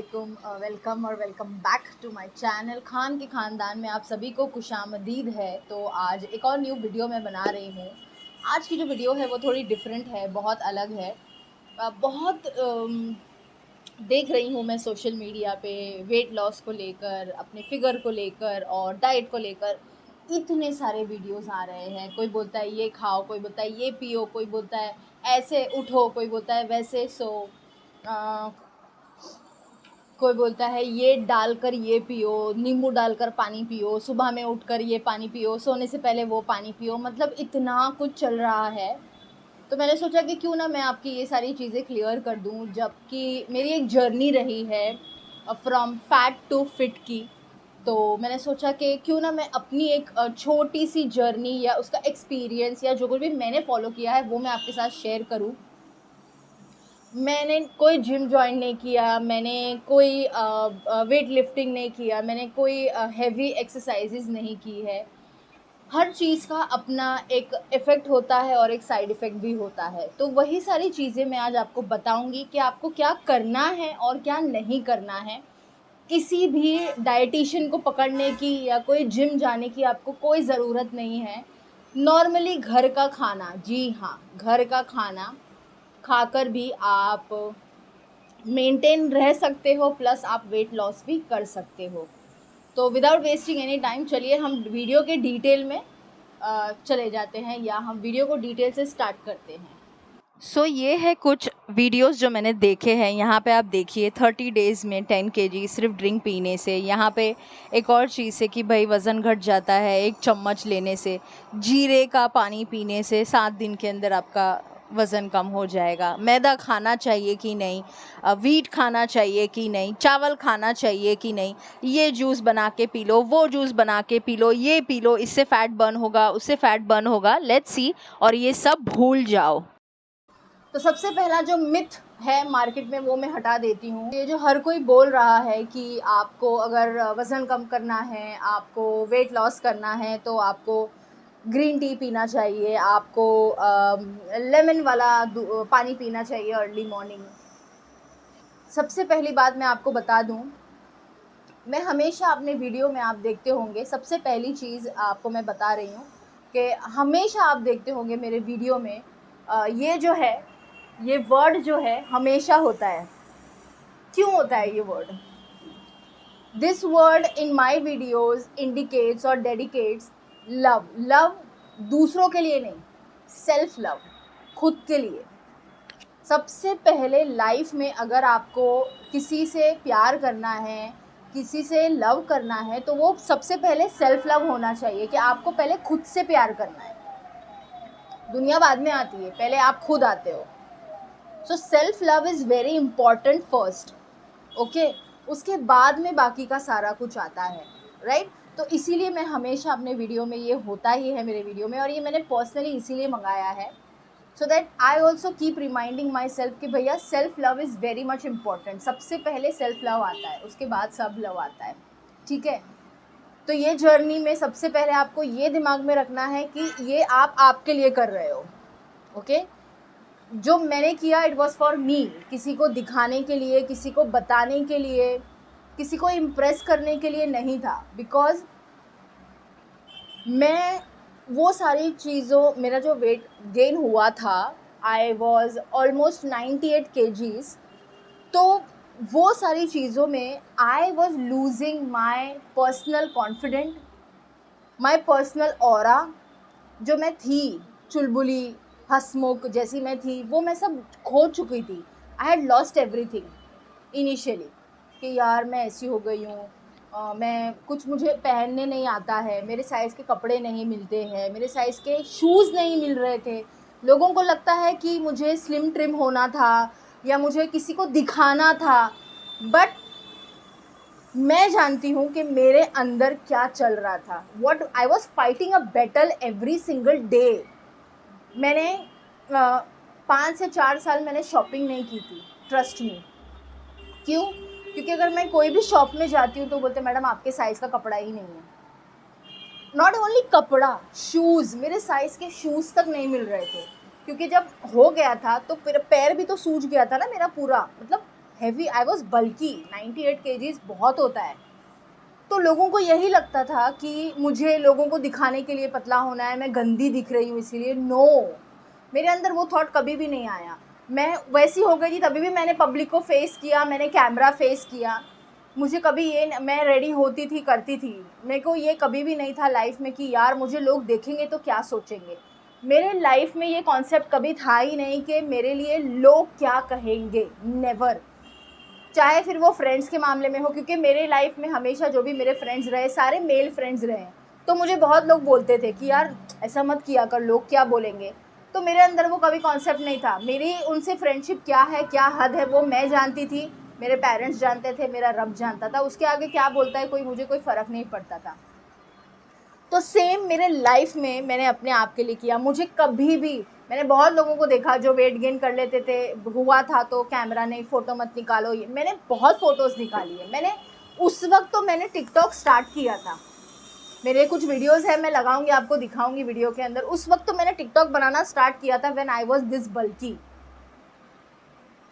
वालेकुम, वेलकम और welcome back to my channel. Khan के ख़ानदान में आप सभी को खुशामदीद है। तो आज एक और न्यू वीडियो मैं बना रही हूँ। आज की जो वीडियो है वो थोड़ी डिफरेंट है, बहुत अलग है। बहुत देख रही हूँ मैं सोशल मीडिया पे वेट लॉस को लेकर, अपने फिगर को लेकर और डाइट को लेकर इतने सारे वीडियोस आ रहे हैं। कोई बोलता है ये खाओ, कोई बोलता है ये पियो, कोई बोलता है ऐसे उठो, कोई बोलता है वैसे सो, कोई बोलता है ये डालकर ये पियो, नींबू डालकर पानी पियो, सुबह में उठकर ये पानी पियो, सोने से पहले वो पानी पियो। मतलब इतना कुछ चल रहा है। तो मैंने सोचा कि क्यों ना मैं आपकी ये सारी चीज़ें क्लियर कर दूं, जबकि मेरी एक जर्नी रही है फ्रॉम फैट टू फिट की। तो मैंने सोचा कि क्यों ना मैं अपनी एक छोटी सी जर्नी या उसका एक्सपीरियंस या जो कुछ भी मैंने फॉलो किया है वो मैं आपके साथ शेयर करूं। मैंने कोई जिम जॉइन नहीं किया, मैंने कोई वेट लिफ्टिंग नहीं किया, मैंने कोई हैवी एक्सरसाइजेज़ नहीं की है। हर चीज़ का अपना एक इफ़ेक्ट होता है और एक साइड इफ़ेक्ट भी होता है। तो वही सारी चीज़ें मैं आज आपको बताऊँगी कि आपको क्या करना है और क्या नहीं करना है। किसी भी डायटीशियन को पकड़ने की या कोई जिम जाने की आपको कोई ज़रूरत नहीं है। नॉर्मली घर का खाना, जी हाँ, घर का खाना खाकर भी आप मेंटेन रह सकते हो, प्लस आप वेट लॉस भी कर सकते हो। तो विदाउट वेस्टिंग एनी टाइम चलिए हम वीडियो के डिटेल में चले जाते हैं, या हम वीडियो को डिटेल से स्टार्ट करते हैं। ये है कुछ वीडियोस जो मैंने देखे हैं। यहाँ पे आप देखिए 30 डेज़ में 10 केजी सिर्फ ड्रिंक पीने से। यहाँ पे एक और चीज़ है कि भाई वज़न घट जाता है 1 चम्मच लेने से। जीरे का पानी पीने से 7 दिन के अंदर आपका वज़न कम हो जाएगा। मैदा खाना चाहिए कि नहीं, व्हीट खाना चाहिए कि नहीं, चावल खाना चाहिए कि नहीं, ये जूस बना के पी लो, वो जूस बना के पी लो, ये पी लो, इससे फ़ैट बर्न होगा, उससे फ़ैट बर्न होगा, लेट्स सी। और ये सब भूल जाओ। तो सबसे पहला जो मिथ है मार्केट में वो मैं हटा देती हूँ। ये जो हर कोई बोल रहा है कि आपको अगर वज़न कम करना है, आपको वेट लॉस करना है, तो आपको ग्रीन टी पीना चाहिए, आपको लेमन वाला पानी पीना चाहिए अर्ली मॉर्निंग। सबसे पहली बात मैं आपको बता दूँ, मैं हमेशा अपने वीडियो में आप देखते होंगे, सबसे पहली चीज़ आपको मैं बता रही हूँ कि हमेशा आप देखते होंगे मेरे वीडियो में ये जो है, ये वर्ड जो है हमेशा होता है। क्यों होता है ये word? This word in my videos indicates और डेडिकेट्स लव। लव दूसरों के लिए नहीं, सेल्फ लव, खुद के लिए। सबसे पहले लाइफ में अगर आपको किसी से प्यार करना है, किसी से लव करना है, तो वो सबसे पहले सेल्फ लव होना चाहिए कि आपको पहले खुद से प्यार करना है। दुनिया बाद में आती है, पहले आप खुद आते हो। So self love is very important first, okay. उसके बाद में बाकी का सारा कुछ आता है, राइट। तो इसीलिए मैं हमेशा अपने वीडियो में, ये होता ही है मेरे वीडियो में, और ये मैंने पर्सनली इसीलिए मंगाया है, so that I also keep reminding my self कि भैया self love is very much important. सबसे पहले सेल्फ लव आता है, उसके बाद सब लव आता है, ठीक है। तो ये जर्नी में सबसे पहले आपको ये दिमाग में रखना है कि ये आप आपके लिए कर रहे हो, ओके। जो मैंने किया इट वॉज फॉर मी, किसी को दिखाने के लिए, किसी को बताने के लिए, किसी को इम्प्रेस करने के लिए नहीं था। बिकॉज मैं वो सारी चीज़ों, मेरा जो वेट गेन हुआ था, आई वॉज ऑलमोस्ट 98 kgs। तो वो सारी चीज़ों में I was losing my personal confident, my personal aura. जो मैं थी, चुलबुली हंसमुख जैसी मैं थी, वो मैं सब खो चुकी थी। I had lost everything initially, कि यार मैं ऐसी हो गई हूँ, मैं कुछ, मुझे पहनने नहीं आता है, मेरे साइज़ के कपड़े नहीं मिलते हैं, मेरे साइज़ के शूज़ नहीं मिल रहे थे। लोगों को लगता है कि मुझे स्लिम ट्रिम होना था या मुझे किसी को दिखाना था, बट मैं जानती हूँ कि मेरे अंदर क्या चल रहा था। What I was fighting a battle every single day. मैंने 5 से 4 साल मैंने शॉपिंग नहीं की थी, ट्रस्ट मी। क्यों? क्योंकि अगर मैं कोई भी शॉप में जाती हूँ तो बोलते मैडम आपके साइज़ का कपड़ा ही नहीं है। नॉट ओनली कपड़ा, शूज़, मेरे साइज़ के शूज़ तक नहीं मिल रहे थे। क्योंकि जब हो गया था तो फिर पैर भी तो सूज गया था ना मेरा पूरा, मतलब heavy, I was bulky, 98 KGs बहुत होता है। तो लोगों को यही लगता था कि मुझे लोगों को दिखाने के लिए पतला होना है, मैं गंदी दिख रही हूँ इसीलिए। नो, मेरे अंदर वो थॉट कभी भी नहीं आया। मैं वैसी हो गई थी तभी भी मैंने पब्लिक को फेस किया, मैंने कैमरा फेस किया। मुझे कभी ये मैं रेडी होती थी, करती थी, मेरे को ये कभी भी नहीं था लाइफ में कि यार मुझे लोग देखेंगे तो क्या सोचेंगे। मेरे लाइफ में ये कॉन्सेप्ट कभी था ही नहीं कि मेरे लिए लोग क्या कहेंगे, नेवर। चाहे फिर वो फ्रेंड्स के मामले में हो, क्योंकि मेरे लाइफ में हमेशा जो भी मेरे फ्रेंड्स रहे सारे मेल फ्रेंड्स रहे, तो मुझे बहुत लोग बोलते थे कि यार ऐसा मत किया कर, लोग क्या बोलेंगे। तो मेरे अंदर वो कभी कॉन्सेप्ट नहीं था। मेरी उनसे फ्रेंडशिप क्या है, क्या हद है, वो मैं जानती थी, मेरे पेरेंट्स जानते थे, मेरा रब जानता था। उसके आगे क्या बोलता है कोई, मुझे कोई फ़र्क नहीं पड़ता था। तो सेम मेरे लाइफ में मैंने अपने आप के लिए किया। मुझे कभी भी, मैंने बहुत लोगों को देखा जो वेट गेन कर लेते थे, हुआ था तो कैमरा नहीं, फ़ोटो मत निकालो, ये मैंने बहुत फ़ोटोज़ निकाली है। मैंने उस वक्त तो मैंने टिकटॉक स्टार्ट किया था, मेरे कुछ वीडियोज़ हैं, मैं लगाऊंगी आपको, दिखाऊंगी वीडियो के अंदर। उस वक्त तो मैंने टिकटॉक बनाना स्टार्ट किया था व्हेन आई वाज दिस बल्की।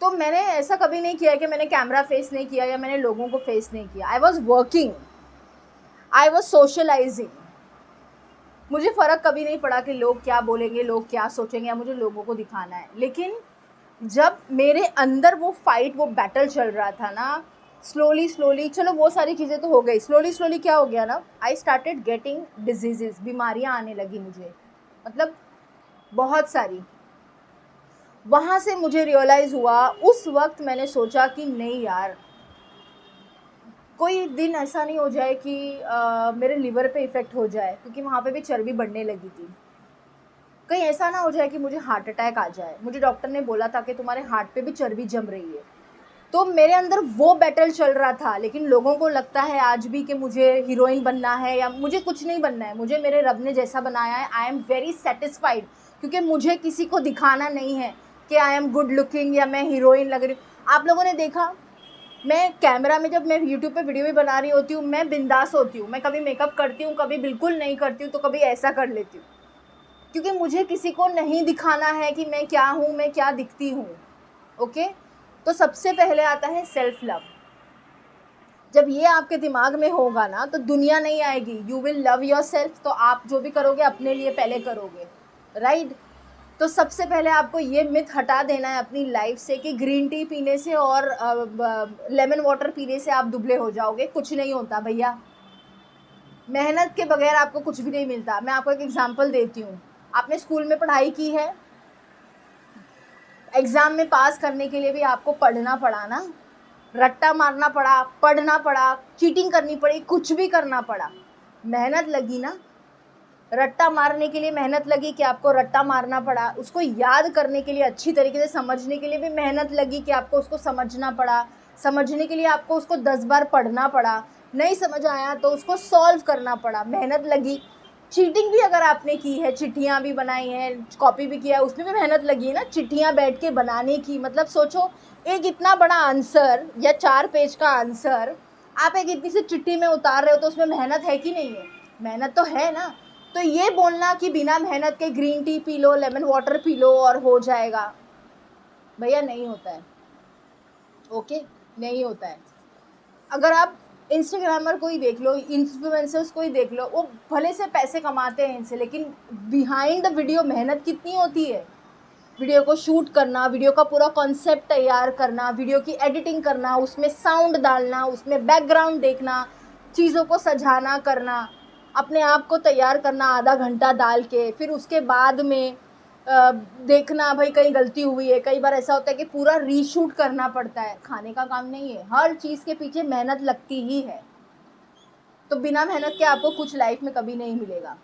तो मैंने ऐसा कभी नहीं किया कि मैंने कैमरा फेस नहीं किया या मैंने लोगों को फेस नहीं किया। I was working, I was socialising. मुझे फ़र्क कभी नहीं पड़ा कि लोग क्या बोलेंगे, लोग क्या सोचेंगे, या मुझे लोगों को दिखाना है। लेकिन जब मेरे अंदर वो फाइट, वो बैटल चल रहा था ना, स्लोली, चलो वो सारी चीज़ें तो हो गई, स्लोली क्या हो गया ना, आई स्टार्टेड गेटिंग डिजीज़ेस, बीमारियाँ आने लगी मुझे, मतलब बहुत सारी। वहाँ से मुझे रियलाइज़ हुआ, उस वक्त मैंने सोचा कि नहीं यार, कोई दिन ऐसा नहीं हो जाए कि मेरे लिवर पे इफ़ेक्ट हो जाए, क्योंकि वहाँ पे भी चर्बी बढ़ने लगी थी। कहीं ऐसा ना हो जाए कि मुझे हार्ट अटैक आ जाए। मुझे डॉक्टर ने बोला था कि तुम्हारे हार्ट पे भी चर्बी जम रही है। तो मेरे अंदर वो बैटल चल रहा था। लेकिन लोगों को लगता है आज भी कि मुझे हीरोइन बनना है, या मुझे कुछ नहीं बनना है। मुझे मेरे रब ने जैसा बनाया है, आई एम वेरी सेटिस्फाइड, क्योंकि मुझे किसी को दिखाना नहीं है कि आई एम गुड लुकिंग या मैं हीरोइन लग रही हूँ। आप लोगों ने देखा, मैं कैमरा में जब मैं यूट्यूब पे वीडियो भी बना रही होती हूँ, मैं बिंदास होती हूँ। मैं कभी मेकअप करती हूँ, कभी बिल्कुल नहीं करती हूँ, तो कभी ऐसा कर लेती हूँ, क्योंकि मुझे किसी को नहीं दिखाना है कि मैं क्या हूँ, मैं क्या दिखती हूँ। ओके, तो सबसे पहले आता है सेल्फ लव। जब ये आपके दिमाग में होगा ना, तो दुनिया नहीं आएगी। You will love your self. तो आप जो भी करोगे अपने लिए पहले करोगे, राइट। तो सबसे पहले आपको ये मिथ हटा देना है अपनी लाइफ से कि ग्रीन टी पीने से और लेमन वाटर पीने से आप दुबले हो जाओगे। कुछ नहीं होता भैया, मेहनत के बगैर आपको कुछ भी नहीं मिलता। मैं आपको एक एग्जांपल देती हूँ। आपने स्कूल में पढ़ाई की है, एग्ज़ाम में पास करने के लिए भी आपको पढ़ना पड़ा ना, रट्टा मारना पड़ा, पढ़ना पड़ा, चीटिंग करनी पड़ी, कुछ भी करना पड़ा, मेहनत लगी ना। रट्टा मारने के लिए मेहनत लगी कि आपको रट्टा मारना पड़ा, उसको याद करने के लिए, अच्छी तरीके से समझने के लिए भी मेहनत लगी कि आपको उसको समझना पड़ा, समझने के लिए आपको उसको 10 बार पढ़ना पड़ा, नहीं समझ आया तो उसको सॉल्व करना पड़ा, मेहनत लगी। चीटिंग भी अगर आपने की है, चिट्ठियाँ भी बनाई हैं, कॉपी भी किया है, उसमें भी मेहनत लगी है ना, चिट्ठियाँ बैठ के बनाने की। मतलब सोचो, एक इतना बड़ा आंसर या 4 पेज का आंसर आप एक इतनी सी चिट्ठी में उतार रहे हो, तो उसमें मेहनत है कि नहीं है? मेहनत तो है ना। तो ये बोलना कि बिना मेहनत के green tea P low, lemon water P low और हो जाएगा, भैया नहीं होता है। ओके, नहीं होता है। अगर आप इंस्टाग्रामर को ही देख लो, इन्फ्लुएंसर्स को ही देख लो, वो भले से पैसे कमाते हैं इनसे, लेकिन बिहाइंड द वीडियो मेहनत कितनी होती है। वीडियो को शूट करना, वीडियो का पूरा कॉन्सेप्ट तैयार करना, वीडियो की एडिटिंग करना, उसमें साउंड डालना, उसमें बैकग्राउंड देखना, चीज़ों को सजाना करना, अपने आप को तैयार करना आधा घंटा डाल के, फिर उसके बाद में देखना भाई कहीं गलती हुई है। कई बार ऐसा होता है कि पूरा रीशूट करना पड़ता है। खाने का काम नहीं है, हर चीज़ के पीछे मेहनत लगती ही है। तो बिना मेहनत के आपको कुछ लाइफ में कभी नहीं मिलेगा।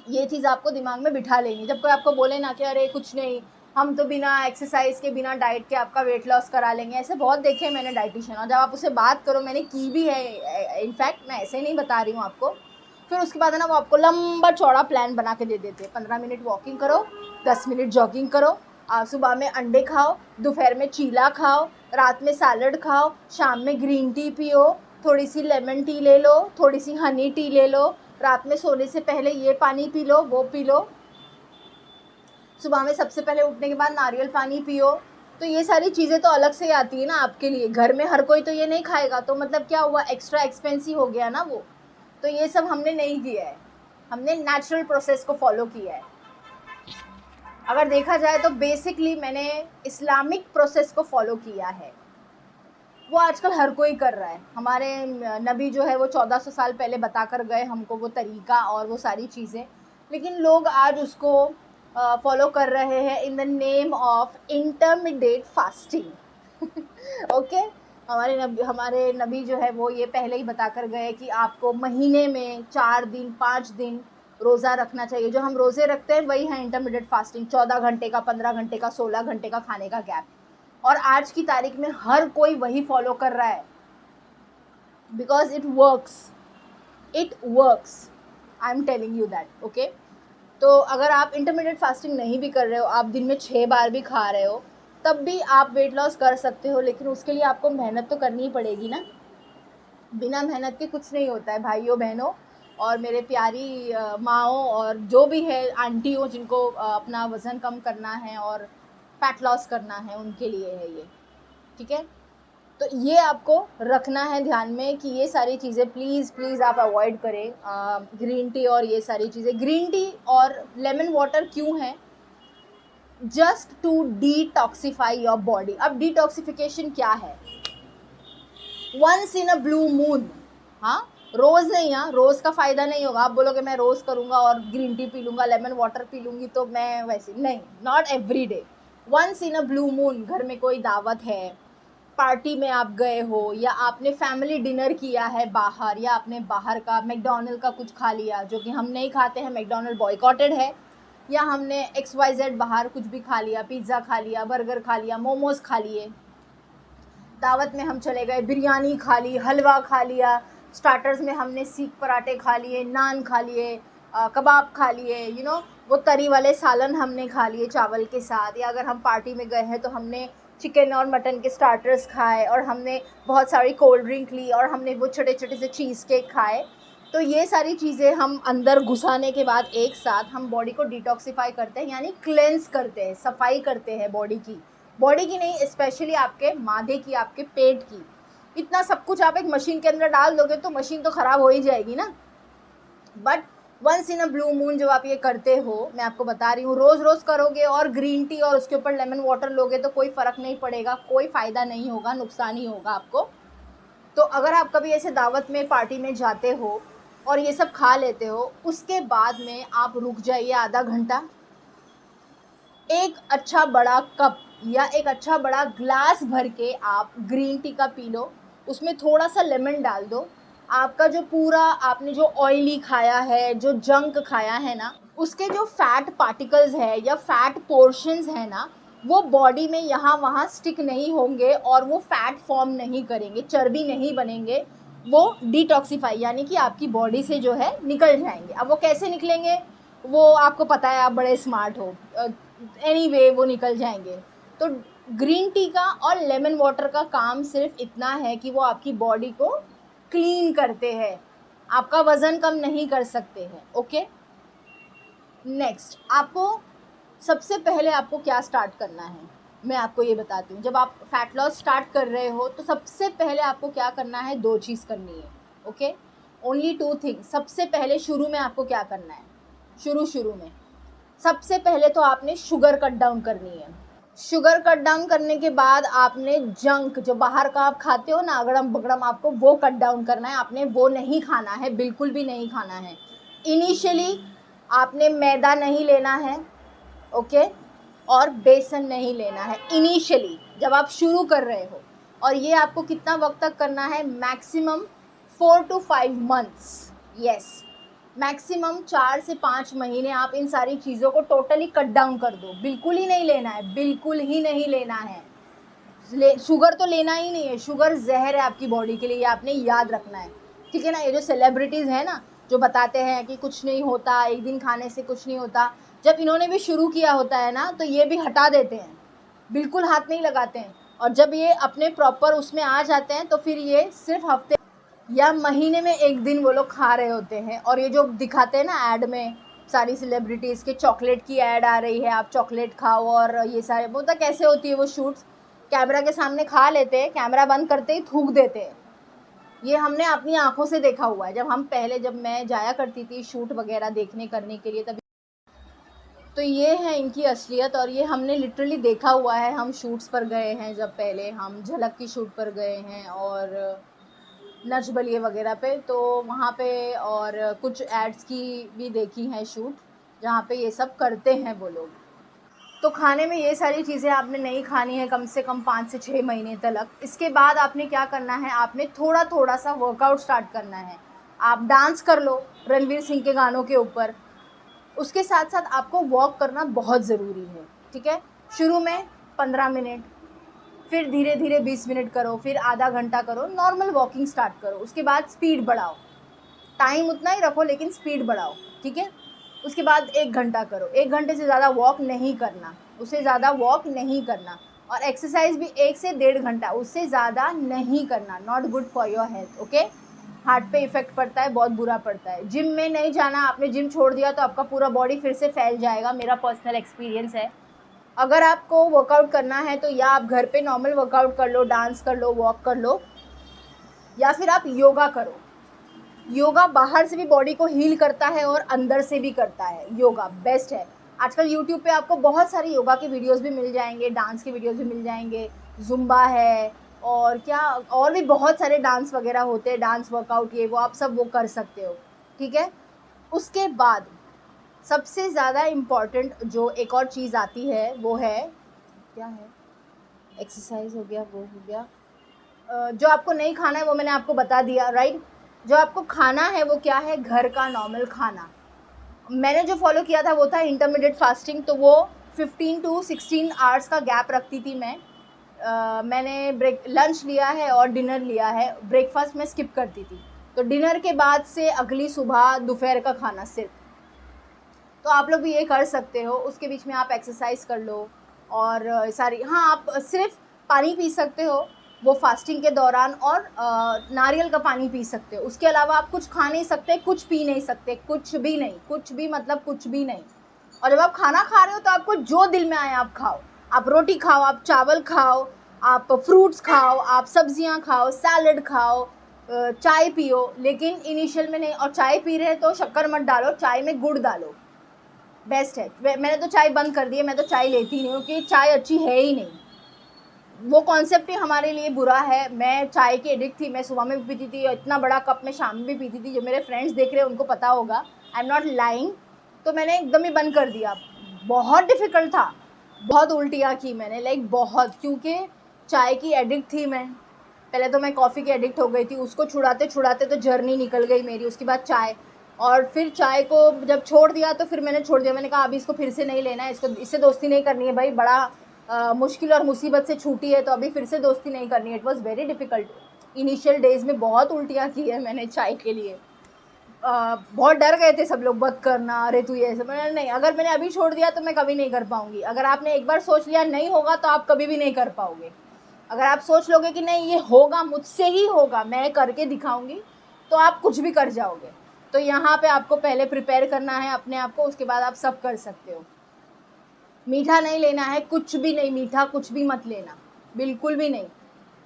ये चीज़ आपको दिमाग में बिठा लेनी। जब कोई आपको बोले ना कि अरे कुछ नहीं, हम तो बिना एक्सरसाइज के, बिना डाइट के आपका वेट लॉस करा लेंगे, ऐसे बहुत देखे हैं मैंने डाइटिशियन। और जब आप उससे बात करो, मैंने की भी है, इनफैक्ट मैं ऐसे नहीं बता रही हूँ आपको, फिर उसके बाद है ना वो आपको लंबा चौड़ा प्लान बना के दे देते हैं। 15 मिनट वॉकिंग करो, 10 मिनट जॉगिंग करो, सुबह में अंडे खाओ, दोपहर में चीला खाओ, रात में सैलड खाओ, शाम में ग्रीन टी पियो, थोड़ी सी लेमन टी ले लो, थोड़ी सी हनी टी ले लो, रात में सोने से पहले ये पानी पी लो, वो पी लो, सुबह में सबसे पहले उठने के बाद नारियल पानी पियो। तो ये सारी चीज़ें तो अलग से आती है ना आपके लिए, घर में हर कोई तो ये नहीं खाएगा, तो मतलब क्या हुआ, एक्स्ट्रा एक्सपेंसिव हो गया ना वो। तो ये सब हमने नहीं किया है, हमने नेचुरल प्रोसेस को फॉलो किया है। अगर देखा जाए तो बेसिकली मैंने इस्लामिक प्रोसेस को फॉलो किया है, वो आजकल हर कोई कर रहा है। हमारे नबी जो है वो 1400 साल पहले बता कर गए हमको वो तरीका और वो सारी चीज़ें, लेकिन लोग आज उसको फॉलो कर रहे हैं in the name of intermediate fasting. Okay, हमारे नबी जो है वो ये पहले ही बता कर गए कि आपको महीने में 4 दिन 5 दिन रोज़ा रखना चाहिए। जो हम रोज़े रखते हैं वही है इंटरमीडिएट फास्टिंग, 14 घंटे का, 15 घंटे का, 16 घंटे का खाने का गैप। और आज की तारीख में हर कोई वही फॉलो कर रहा है, because it works, I am telling you that. Okay, तो अगर आप इंटरमीडिएट फास्टिंग नहीं भी कर रहे हो, आप दिन में 6 बार भी खा रहे हो, तब भी आप वेट लॉस कर सकते हो, लेकिन उसके लिए आपको मेहनत तो करनी ही पड़ेगी ना। बिना मेहनत के कुछ नहीं होता है भाइयों बहनों, और मेरे प्यारी माँओं और जो भी है आंटियों जिनको अपना वज़न कम करना है और फैट लॉस करना है, उनके लिए है ये, ठीक है। तो ये आपको रखना है ध्यान में कि ये सारी चीज़ें प्लीज़ आप अवॉइड करें। ग्रीन टी और ये सारी चीज़ें, ग्रीन टी और लेमन वाटर क्यों है, just to detoxify your body. अब डिटॉक्सिफिकेशन क्या है, once in a blue moon, हाँ, रोज़ नहीं, हाँ, रोज़ का फ़ायदा नहीं होगा। आप बोलोगे मैं रोज़ करूँगा और ग्रीन टी पी लूँगा, लेमन वाटर पी लूँगी तो मैं वैसे नहीं, not every day, once in a blue moon. घर में कोई दावत है, पार्टी में आप गए हो, या आपने फैमिली डिनर किया है बाहर, या आपने बाहर का मैकडॉनल्ड का कुछ खा लिया, जो कि हम नहीं खाते हैं, मैकडॉनल्ड बॉयकॉटेड है, या हमने XYZ बाहर कुछ भी खा लिया, पिज़्ज़ा खा लिया, बर्गर खा लिया, मोमोज़ खा लिए, दावत में हम चले गए, बिरयानी खा ली, हलवा खा लिया, स्टार्टर्स में हमने सीख पराठे खा लिए, नान खा लिए, कबाब खा लिए, वो तरी वाले सालन हमने खा लिए चावल के साथ, या अगर हम पार्टी में गए हैं तो हमने चिकन और मटन के स्टार्टर्स खाए, और हमने बहुत सारी कोल्ड ड्रिंक ली, और हमने वो छोटे छोटे से चीज़ केक खाए। तो ये सारी चीज़ें हम अंदर घुसाने के बाद एक साथ हम बॉडी को डिटॉक्सिफाई करते हैं, यानी क्लेंस करते हैं, सफाई करते हैं बॉडी की नहीं, स्पेशली आपके मादे की, आपके पेट की। इतना सब कुछ आप एक मशीन के अंदर डाल दोगे तो मशीन तो ख़राब हो ही जाएगी ना। But once in a blue moon जब आप ये करते हो, मैं आपको बता रही हूँ, रोज़ करोगे और ग्रीन टी और उसके ऊपर लेमन वाटर लोगे तो कोई फ़र्क नहीं पड़ेगा, कोई फ़ायदा नहीं होगा, नुकसान ही होगा आपको। तो अगर आप कभी ऐसे दावत में, पार्टी में जाते हो और ये सब खा लेते हो, उसके बाद में आप रुक जाइए आधा घंटा, एक अच्छा बड़ा कप या एक अच्छा बड़ा ग्लास भर के आप ग्रीन टी का पी लो, उसमें थोड़ा सा लेमन डाल दो। आपका जो पूरा आपने जो ऑयली खाया है, जो जंक खाया है ना, उसके जो फैट पार्टिकल्स है या फैट पोर्शंस है ना, वो बॉडी में यहाँ वहाँ स्टिक नहीं होंगे और वो फैट फॉर्म नहीं करेंगे, चर्बी नहीं बनेंगे, वो डिटॉक्सिफाई यानी कि आपकी बॉडी से जो है निकल जाएंगे। अब वो कैसे निकलेंगे वो आपको पता है, आप बड़े स्मार्ट हो, एनीवे वो निकल जाएंगे। तो ग्रीन टी का और लेमन वाटर का काम सिर्फ इतना है कि वो आपकी बॉडी को क्लीन करते हैं, आपका वज़न कम नहीं कर सकते हैं। ओके, नेक्स्ट, आपको सबसे पहले आपको क्या स्टार्ट करना है, मैं आपको ये बताती हूँ। जब आप फैट लॉस स्टार्ट कर रहे हो तो सबसे पहले आपको क्या करना है, 2 चीज़ करनी है। Okay, only 2 things. सबसे पहले शुरू में आपको क्या करना है, शुरू में सबसे पहले तो आपने शुगर कट डाउन करनी है। शुगर कट डाउन करने के बाद आपने जंक, जो बाहर का आप खाते हो ना, अगड़म बगड़म, आपको वो कट डाउन करना है। आपने वो नहीं खाना है, बिल्कुल भी नहीं खाना है। इनिशियली आपने मैदा नहीं लेना है, ओके, और बेसन नहीं लेना है इनिशियली, जब आप शुरू कर रहे हो। और ये आपको कितना वक्त तक करना है, maximum 4 to 5 months, yes, maximum 4 से 5 महीने आप इन सारी चीज़ों को टोटली कट डाउन कर दो। बिल्कुल ही नहीं लेना है, बिल्कुल ही नहीं लेना है। शुगर तो लेना ही नहीं है, शुगर जहर है आपकी बॉडी के लिए, ये आपने याद रखना है, ठीक है ना। ये जो सेलिब्रिटीज़ हैं ना, जो बताते हैं कि कुछ नहीं होता, एक दिन खाने से कुछ नहीं होता, जब इन्होंने भी शुरू किया होता है ना तो ये भी हटा देते हैं, बिल्कुल हाथ नहीं लगाते हैं। और जब ये अपने प्रॉपर उसमें आ जाते हैं तो फिर ये सिर्फ हफ्ते या महीने में एक दिन वो लोग खा रहे होते हैं। और ये जो दिखाते हैं ना ऐड में सारी सेलिब्रिटीज़ के चॉकलेट की ऐड आ रही है, आप चॉकलेट खाओ और ये सारे, वो तो कैसे होती है वो शूट्स, कैमरा के सामने खा लेते हैं, कैमरा बंद करते ही थूक देते हैं। ये हमने अपनी आँखों से देखा हुआ है। जब मैं जाया करती थी शूट वगैरह देखने करने के लिए, तब तो ये है इनकी असलियत, और ये हमने लिटरली देखा हुआ है। हम शूट्स पर गए हैं, जब पहले हम झलक की शूट पर गए हैं और नच बलिए वगैरह पे, तो वहाँ पे और कुछ एड्स की भी देखी हैं शूट, जहाँ पे ये सब करते हैं वो लोग। तो खाने में ये सारी चीज़ें आपने नहीं खानी है कम से कम 5 से 6 महीने तक। इसके बाद आपने क्या करना है, आपने थोड़ा थोड़ा सा वर्कआउट स्टार्ट करना है। आप डांस कर लो रणवीर सिंह के गानों के ऊपर, उसके साथ साथ आपको वॉक करना बहुत ज़रूरी है, ठीक है। शुरू में 15 मिनट, फिर धीरे धीरे 20 मिनट करो, फिर आधा घंटा करो, नॉर्मल वॉकिंग स्टार्ट करो। उसके बाद स्पीड बढ़ाओ, टाइम उतना ही रखो लेकिन स्पीड बढ़ाओ, ठीक है। उसके बाद 1 घंटा करो, 1 घंटे से ज़्यादा वॉक नहीं करना, उससे ज़्यादा वॉक नहीं करना। और एक्सरसाइज भी 1 से 1.5 घंटा, उससे ज़्यादा नहीं करना, not good for your health, okay. Heart पे इफेक्ट पड़ता है, बहुत बुरा पड़ता है। जिम में नहीं जाना, आपने जिम छोड़ दिया तो आपका पूरा बॉडी फिर से फैल जाएगा, मेरा पर्सनल एक्सपीरियंस है। अगर आपको वर्कआउट करना है तो या आप घर पे नॉर्मल वर्कआउट कर लो, डांस कर लो, वॉक कर लो, या फिर आप योगा करो। योगा बाहर से भी बॉडी को हील करता है और अंदर से भी करता है, योगा बेस्ट है। आजकल यूट्यूब पे आपको बहुत सारी योगा के वीडियोस भी मिल जाएंगे, डांस के वीडियोस भी मिल जाएंगे, जुम्बा है और क्या और भी बहुत सारे डांस वगैरह होते हैं, डांस वर्कआउट, ये वो आप सब वो कर सकते हो, ठीक है। उसके बाद सबसे ज़्यादा इम्पॉर्टेंट जो एक और चीज़ आती है वो है, क्या है, एक्सरसाइज हो गया, वो हो गया, जो आपको नहीं खाना है वो मैंने आपको बता दिया, राइट। जो आपको खाना है वो क्या है, घर का नॉर्मल खाना। मैंने जो फॉलो किया था वो था इंटरमीडिएट फास्टिंग, तो वो 15 to 16 आवर्स का गैप रखती थी मैं। मैंने लंच लिया है और डिनर लिया है, ब्रेकफास्ट में स्किप करती थी। तो डिनर के बाद से अगली सुबह दोपहर का खाना सिर्फ। तो आप लोग भी ये कर सकते हो। उसके बीच में आप एक्सरसाइज कर लो और सारी, हाँ, आप सिर्फ पानी पी सकते हो वो फास्टिंग के दौरान, और नारियल का पानी पी सकते हो। उसके अलावा आप कुछ खा नहीं सकते, कुछ पी नहीं सकते, कुछ भी नहीं, कुछ भी मतलब कुछ भी नहीं। और जब आप खाना खा रहे हो तो आपको जो दिल में आए आप खाओ, आप रोटी खाओ, आप चावल खाओ, आप फ्रूट्स खाओ, आप सब्जियां खाओ, सैलड खाओ, चाय पियो, लेकिन इनिशियल में नहीं। और चाय पी रहे तो शक्कर मत डालो, चाय में गुड़ डालो, बेस्ट है। मैंने तो चाय बंद कर दी है, मैं तो चाय लेती ही नहीं हूँ क्योंकि चाय अच्छी है ही नहीं, वो कॉन्सेप्ट ही हमारे लिए बुरा है। मैं चाय की एडिक्ट थी, मैं सुबह में भी पीती थी, इतना बड़ा कप में शाम में भी पीती थी। जो मेरे फ्रेंड्स देख रहे हैं उनको पता होगा, आई एम नॉट लाइंग। तो मैंने एकदम ही बंद कर दिया, बहुत डिफ़िकल्ट था, बहुत उल्टियाँ की मैंने, लाइक बहुत, क्योंकि चाय की एडिक्ट थी मैं। पहले तो मैं कॉफ़ी की एडिक्ट हो गई थी, उसको छुड़ाते छुड़ाते तो जर्नी निकल गई मेरी। उसके बाद चाय, और फिर चाय को जब छोड़ दिया तो फिर मैंने छोड़ दिया। मैंने कहा अभी इसको फिर से नहीं लेना है, इसको, इससे दोस्ती नहीं करनी है भाई, बड़ा मुश्किल और मुसीबत से छूटी है तो अभी फिर से दोस्ती नहीं करनी है। It was very difficult. Initial days में बहुत उल्टियाँ की है मैंने चाय के लिए। बहुत डर गए थे सब लोग, मत करना, अरे तू ये ऐसे। मैंने नहीं, अगर मैंने अभी छोड़ दिया तो मैं कभी नहीं कर पाऊँगी। अगर आपने एक बार सोच लिया नहीं होगा तो आप कभी भी नहीं कर पाओगे। अगर आप सोच लोगे कि नहीं ये होगा, मुझसे ही होगा, मैं करके दिखाऊंगी, तो आप कुछ भी कर जाओगे। तो यहाँ पे आपको पहले प्रिपेयर करना है अपने आप को, उसके बाद आप सब कर सकते हो। मीठा नहीं लेना है, कुछ भी नहीं, मीठा कुछ भी मत लेना, बिल्कुल भी नहीं।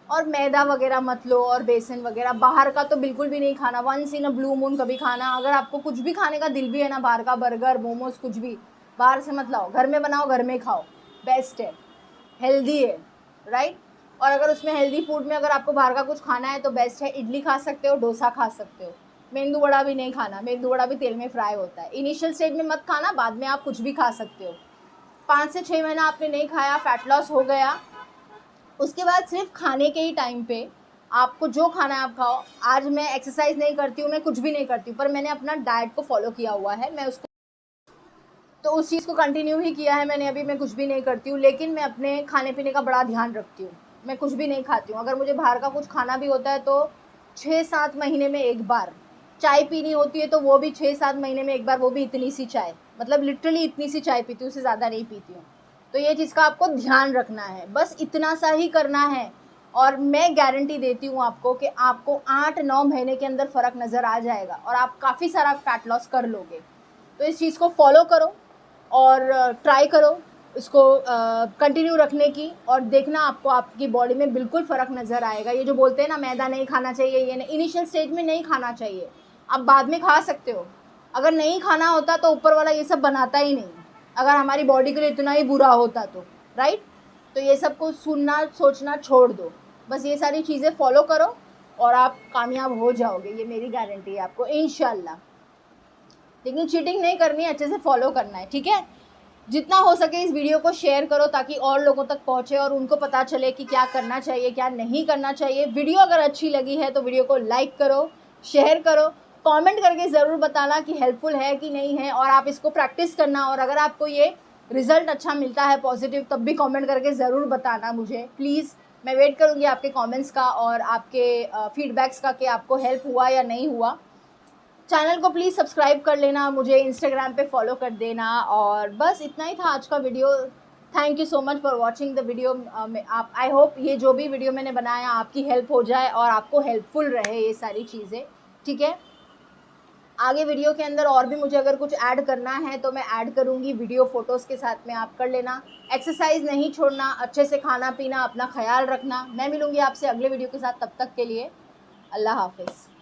और मैदा वगैरह मत लो, और बेसन वगैरह बाहर का तो बिल्कुल भी नहीं खाना। Once in a blue moon कभी खाना। अगर आपको कुछ भी खाने का दिल भी है ना, बाहर का बर्गर, मोमोज, कुछ भी बाहर से मत लाओ, घर में बनाओ, घर में खाओ, बेस्ट है, हेल्दी है, राइट। और अगर उसमें हेल्दी फूड में अगर आपको बाहर का कुछ खाना है तो बेस्ट है, इडली खा सकते हो, डोसा खा सकते हो। मेंदू वड़ा भी नहीं खाना, मेंदू वड़ा भी तेल में फ्राई होता है। इनिशियल स्टेज में मत खाना, बाद में आप कुछ भी खा सकते हो। 5 से 6 महीना आपने नहीं खाया, फैट लॉस हो गया, उसके बाद सिर्फ खाने के ही टाइम पे आपको जो खाना है आप खाओ। आज मैं एक्सरसाइज नहीं करती हूँ, मैं कुछ भी नहीं करती हूँ, पर मैंने अपना डाइट को फॉलो किया हुआ है, मैं उसको, तो उस चीज़ को कंटिन्यू ही किया है मैंने। अभी मैं कुछ भी नहीं करती हूँ, लेकिन मैं अपने खाने पीने का बड़ा ध्यान रखती हूँ। मैं कुछ भी नहीं खाती हूँ। अगर मुझे बाहर का कुछ खाना भी होता है तो 6-7 महीने में एक बार। चाय पीनी होती है तो वो भी 6-7 महीने में एक बार, वो भी इतनी सी चाय, मतलब लिटरली इतनी सी चाय पीती हूँ, उससे ज़्यादा नहीं पीती हूँ। तो ये चीज़ का आपको ध्यान रखना है, बस इतना सा ही करना है। और मैं गारंटी देती हूँ आपको कि आपको 8-9 महीने के अंदर फ़र्क नज़र आ जाएगा और आप काफ़ी सारा फैट लॉस कर लोगे। तो इस चीज़ को फॉलो करो और ट्राई करो इसको कंटिन्यू रखने की, और देखना आपको आपकी बॉडी में बिल्कुल फ़र्क नज़र आएगा। ये जो बोलते हैं ना मैदा नहीं खाना चाहिए, ये नहीं, इनिशियल स्टेज में नहीं खाना चाहिए, आप बाद में खा सकते हो। अगर नहीं खाना होता तो ऊपर वाला ये सब बनाता ही नहीं, अगर हमारी बॉडी के लिए इतना ही बुरा होता तो, राइट। तो ये सब को सुनना सोचना छोड़ दो, बस ये सारी चीज़ें फॉलो करो और आप कामयाब हो जाओगे, ये मेरी गारंटी है आपको इंशाल्लाह। लेकिन चीटिंग नहीं करनी है, अच्छे से फॉलो करना है, ठीक है। जितना हो सके इस वीडियो को शेयर करो ताकि और लोगों तक पहुंचे और उनको पता चले कि क्या करना चाहिए क्या नहीं करना चाहिए। वीडियो अगर अच्छी लगी है तो वीडियो को लाइक करो, शेयर करो, कमेंट करके ज़रूर बताना कि हेल्पफुल है कि नहीं है, और आप इसको प्रैक्टिस करना। और अगर आपको ये रिज़ल्ट अच्छा मिलता है पॉजिटिव, तब भी कमेंट करके ज़रूर बताना मुझे प्लीज़। मैं वेट करूँगी आपके कमेंट्स का और आपके फीडबैक्स का कि आपको हेल्प हुआ या नहीं हुआ। चैनल को प्लीज़ सब्सक्राइब कर लेना, मुझे इंस्टाग्राम पे फॉलो कर देना, और बस इतना ही था आज का video. Thank you so much for watching the video. आप आई होप ये जो भी वीडियो मैंने बनाया आपकी हेल्प हो जाए और आपको हेल्पफुल रहे ये सारी चीज़ें, ठीक है। आगे वीडियो के अंदर और भी मुझे अगर कुछ ऐड करना है तो मैं ऐड करूँगी, वीडियो फ़ोटोज़ के साथ में आप कर लेना। एक्सरसाइज नहीं छोड़ना, अच्छे से खाना पीना, अपना ख्याल रखना। मैं मिलूँगी आपसे अगले वीडियो के साथ, तब तक के लिए अल्लाह हाफ़िज़।